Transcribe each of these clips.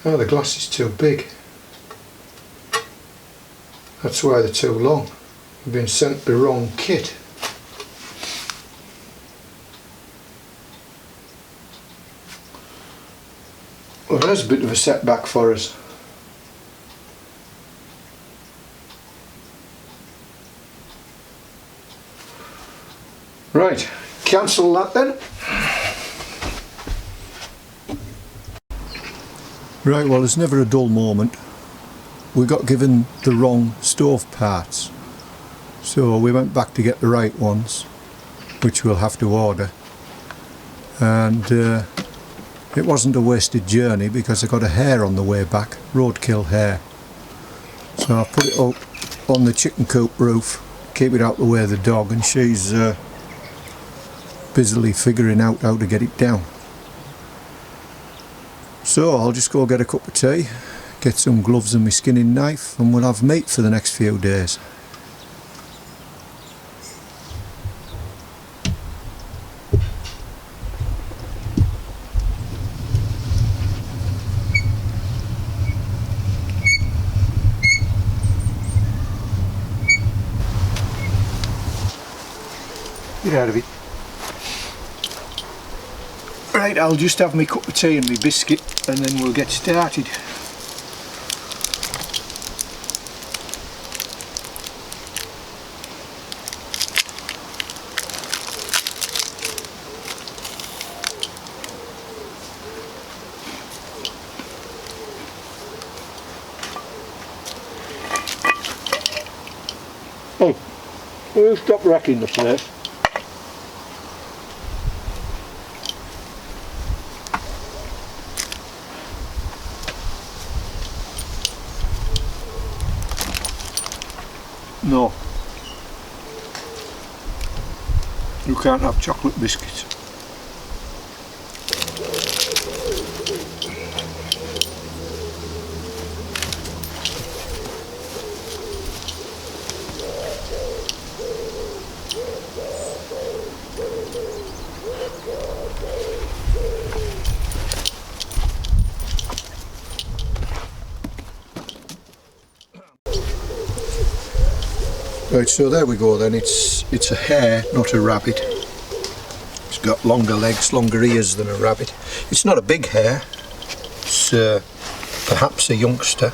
Oh, the glass is too big. That's why they're too long. We've been sent the wrong kit. Well, that's a bit of a setback for us. Right, cancel that then. Right, well, there's never a dull moment. We got given the wrong stove parts, so we went back to get the right ones, which we'll have to order. And it wasn't a wasted journey because I got a hare on the way back, roadkill hare. So I put it up on the chicken coop roof, keep it out the way of the dog, and she's busily figuring out how to get it down. So I'll just go get a cup of tea, get some gloves and my skinning knife, and we'll have meat for the next few days. Get out of it. Right, I'll just have my cup of tea and my biscuit and then we'll get started. Oh, will you stop wrecking the place? No, you can't have chocolate biscuits. Right, so there we go then. It's a hare, not a rabbit. It's got longer legs, longer ears than a rabbit. It's not a big hare. It's perhaps a youngster.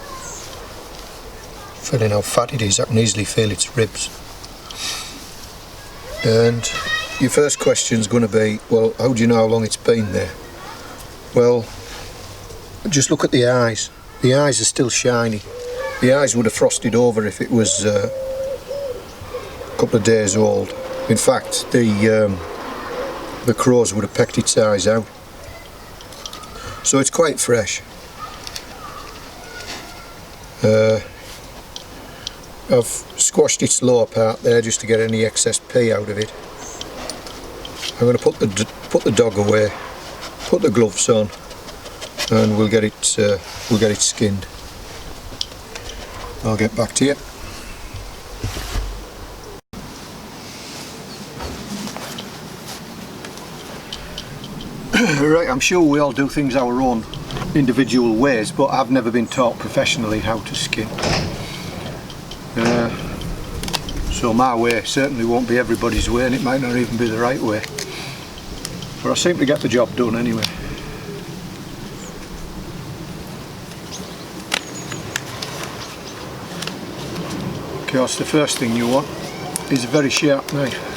Feeling how fat it is, I can easily feel its ribs. And your first question's going to be, well, how do you know how long it's been there? Well, just look at the eyes. The eyes are still shiny. The eyes would have frosted over if it was couple of days old. In fact, the crows would have pecked its eyes out. So it's quite fresh. I've squashed its lower part there just to get any excess pee out of it. I'm going to put the dog away, put the gloves on, and we'll get it skinned. I'll get back to you. Right, I'm sure we all do things our own individual ways, but I've never been taught professionally how to skin. So my way certainly won't be everybody's way, and it might not even be the right way. But I seem to get the job done anyway. Of course, the first thing you want is a very sharp knife.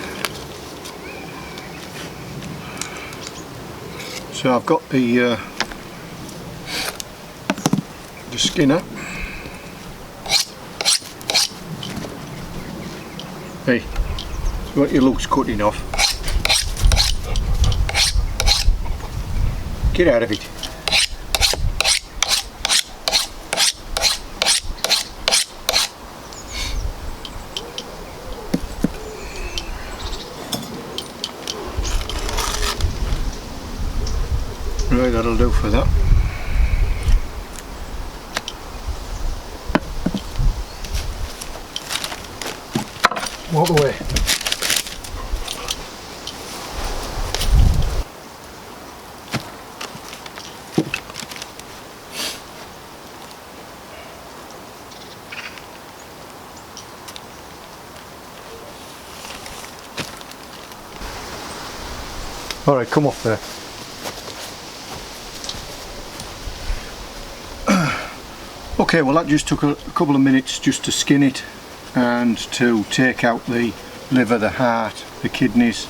So I've got the skinner. Hey, so what your lug's cutting off. Get out of it. Right, that'll do for that. Walk away. Alright, come up there. Okay, well that just took a couple of minutes just to skin it and to take out the liver, the heart, the kidneys.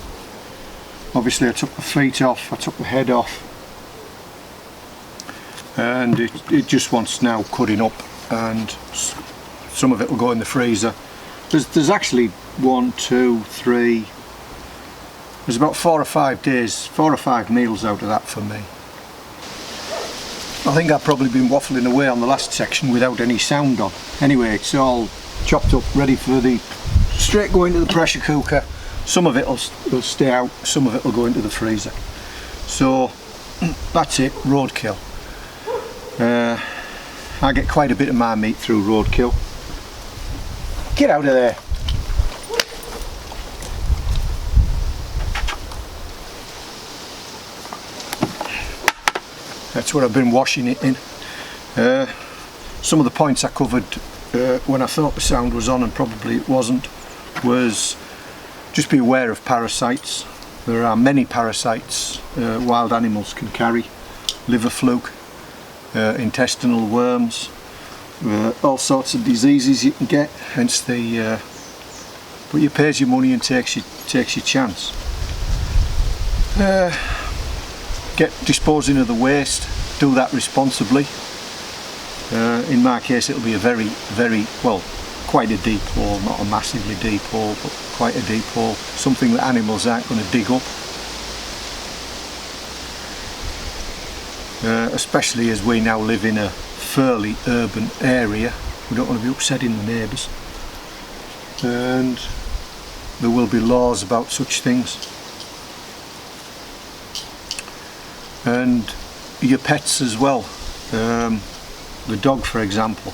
Obviously I took the feet off, I took the head off, and it just wants now cutting up, and some of it will go in the freezer. There's actually 1, 2, 3, there's about 4 or 5 days, 4 or 5 meals out of that for me. I think I've probably been waffling away on the last section without any sound on. Anyway, it's all chopped up, ready for the straight go into the pressure cooker. Some of it will stay out, some of it will go into the freezer. So that's it, roadkill. I get quite a bit of my meat through roadkill. Get out of there. That's what I've been washing it in. Some of the points I covered when I thought the sound was on, and probably it wasn't, was just be aware of parasites. There are many parasites wild animals can carry. Liver fluke, intestinal worms, all sorts of diseases you can get, hence the but you pays your money and takes your chance. Get disposing of the waste, do that responsibly. In my case it'll be a very well, quite a deep hole, not a massively deep hole, but quite a deep hole, something that animals aren't going to dig up. Especially as we now live in a fairly urban area, we don't want to be upsetting the neighbours, and there will be laws about such things. And your pets as well, the dog for example,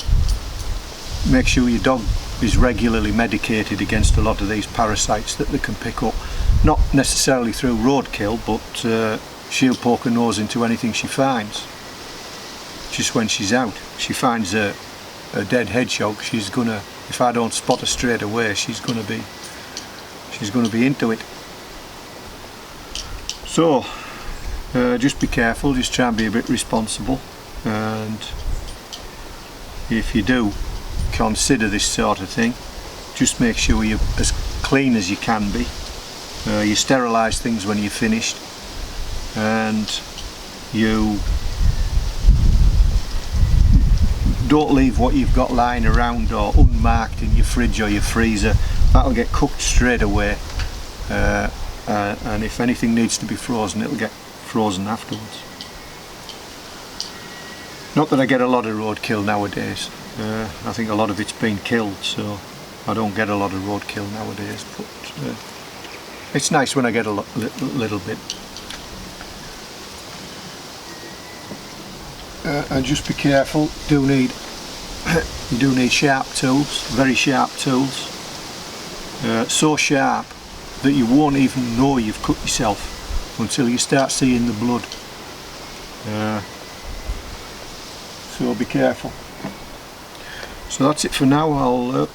make sure your dog is regularly medicated against a lot of these parasites that they can pick up, not necessarily through roadkill, but she'll poke her nose into anything she finds. Just when she's out, she finds a dead hedgehog, she's gonna, if I don't spot her straight away, she's gonna be into it. So just be careful, just try and be a bit responsible, and if you do consider this sort of thing, just make sure you're as clean as you can be. You sterilise things when you're finished, and you don't leave what you've got lying around or unmarked in your fridge or your freezer. That'll get cooked straight away, and if anything needs to be frozen, it'll get frozen afterwards. Not that I get a lot of roadkill nowadays. I think a lot of it's been killed, so I don't get a lot of roadkill nowadays, but it's nice when I get a little bit. And just be careful, you do need sharp tools, very sharp tools, so sharp that you won't even know you've cut yourself until you start seeing the blood. So be careful. So that's it for now. I'll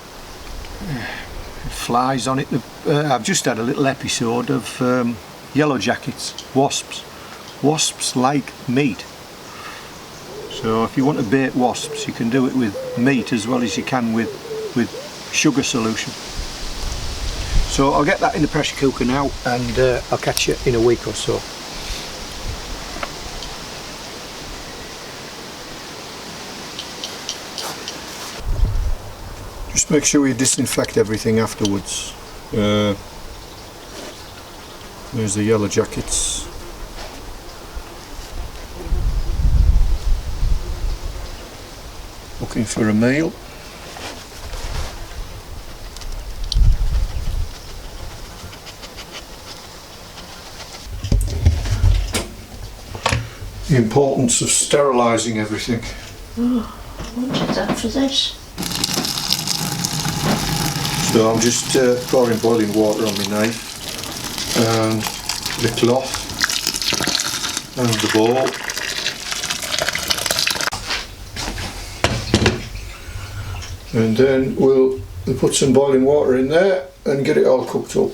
flies on it. I've just had a little episode of yellow jackets, wasps. Wasps like meat. So if you want to bait wasps, you can do it with meat as well as you can with sugar solution. So I'll get that in the pressure cooker now, and I'll catch you in a week or so. Just make sure you disinfect everything afterwards. There's the yellow jackets. Looking for a meal. The importance of sterilising everything. Oh, I wanted that for this. So I'm just pouring boiling water on my knife, and the cloth, and the bowl. And then we'll put some boiling water in there and get it all cooked up.